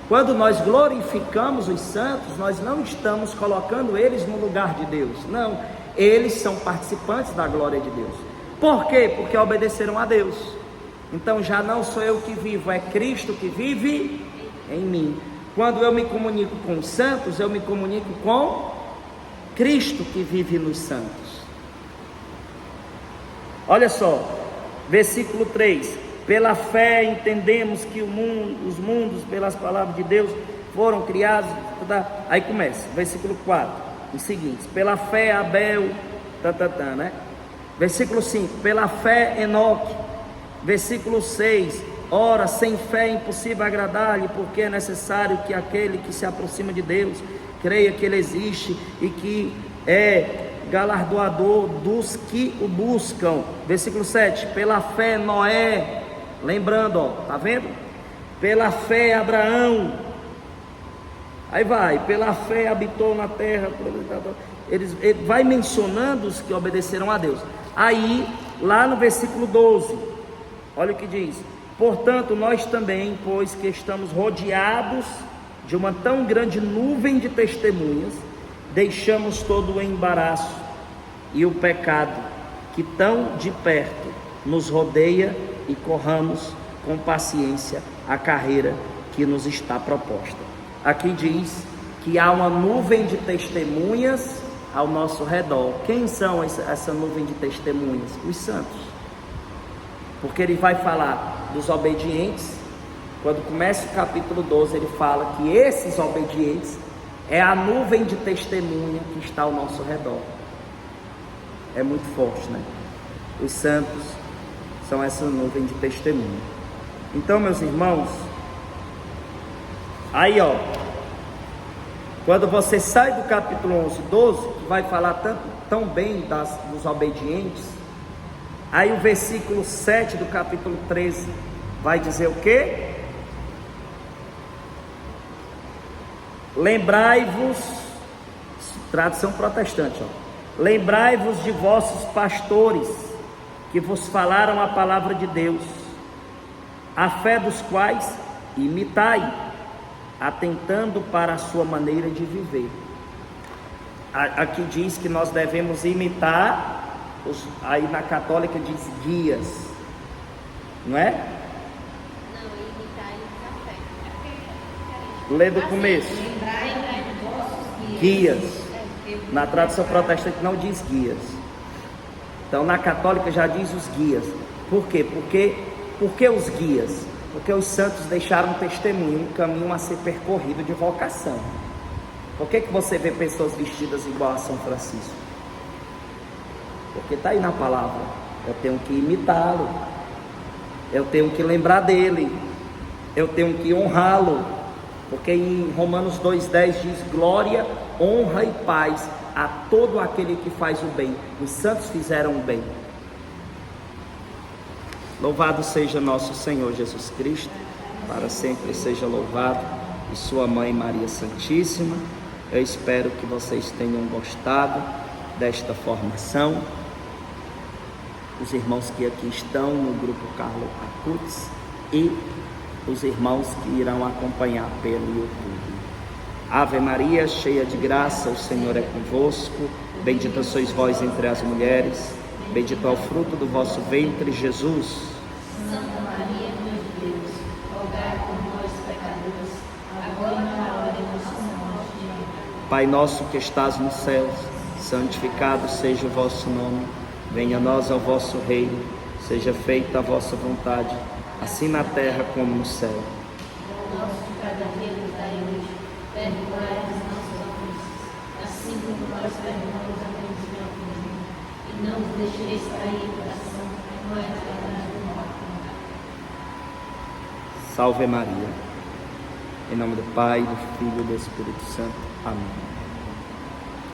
Quando nós glorificamos os santos, nós não estamos colocando eles no lugar de Deus, não. Eles são participantes da glória de Deus. Por quê? Porque obedeceram a Deus. Então já não sou eu que vivo, é Cristo que vive em mim. Quando eu me comunico com os santos, eu me comunico com Cristo que vive nos santos. Olha só, versículo 3: pela fé entendemos que os mundos, pelas palavras de Deus, foram criados. Aí começa, versículo 4, os seguintes: pela fé Abel, né? Versículo 5, pela fé Enoque. Versículo 6, ora, sem fé é impossível agradar-lhe, porque é necessário que aquele que se aproxima de Deus creia que ele existe e que é galardoador dos que o buscam. Versículo 7, pela fé Noé, lembrando, ó, tá vendo? Pela fé Abraão, aí vai, pela fé habitou na terra. Ele vai mencionando os que obedeceram a Deus. Aí, lá no versículo 12, olha o que diz: portanto, nós também, pois que estamos rodeados de uma tão grande nuvem de testemunhas, deixamos todo o embaraço e o pecado que tão de perto nos rodeia e corramos com paciência a carreira que nos está proposta. Aqui diz que há uma nuvem de testemunhas ao nosso redor. Quem são essa nuvem de testemunhas? Os santos. Porque ele vai falar dos obedientes. Quando começa o capítulo 12, ele fala que esses obedientes é a nuvem de testemunha que está ao nosso redor. É muito forte, né? Os santos são essa nuvem de testemunha. Então, meus irmãos, aí ó, quando você sai do capítulo 11, 12, que vai falar tão bem dos obedientes, aí o versículo 7 do capítulo 13 vai dizer o quê? Lembrai-vos, tradução protestante, ó. Lembrai-vos de vossos pastores, que vos falaram a palavra de Deus, a fé dos quais imitai, atentando para a sua maneira de viver. Aqui diz que nós devemos imitar, aí na católica diz guias, não é? Não, imitar a fé. Lê do começo. Lembrai de vossos Guias. Na tradução protestante não diz guias. Então na católica já diz os guias. Por quê? Por que os guias? Porque os santos deixaram um testemunho, um caminho a ser percorrido de vocação. Por que você vê pessoas vestidas igual a São Francisco? Porque está aí na palavra. Eu tenho que imitá-lo, eu tenho que lembrar dele, eu tenho que honrá-lo. Porque em Romanos 2,10 diz: glória, honra e paz a todo aquele que faz o bem. Os santos fizeram o bem. Louvado seja nosso Senhor Jesus Cristo, para sempre seja louvado, e sua mãe Maria Santíssima. Eu espero que vocês tenham gostado desta formação. Os irmãos que aqui estão no grupo Carlo Acutis e os irmãos que irão acompanhar pelo YouTube. Ave Maria, cheia de graça, o Senhor é convosco. Bendita sois vós entre as mulheres, bendito é o fruto do vosso ventre, Jesus. Santa Maria, Mãe de Deus, rogai por nós, pecadores, agora e na hora de nossa morte. Pai nosso que estás nos céus, santificado seja o vosso nome. Venha a nós o vosso reino, seja feita a vossa vontade, assim na terra como no céu. Nosso Não os deixeis cair em tentação, mas livrai-nos do mal. Salve Maria. Em nome do Pai, do Filho e do Espírito Santo. Amém.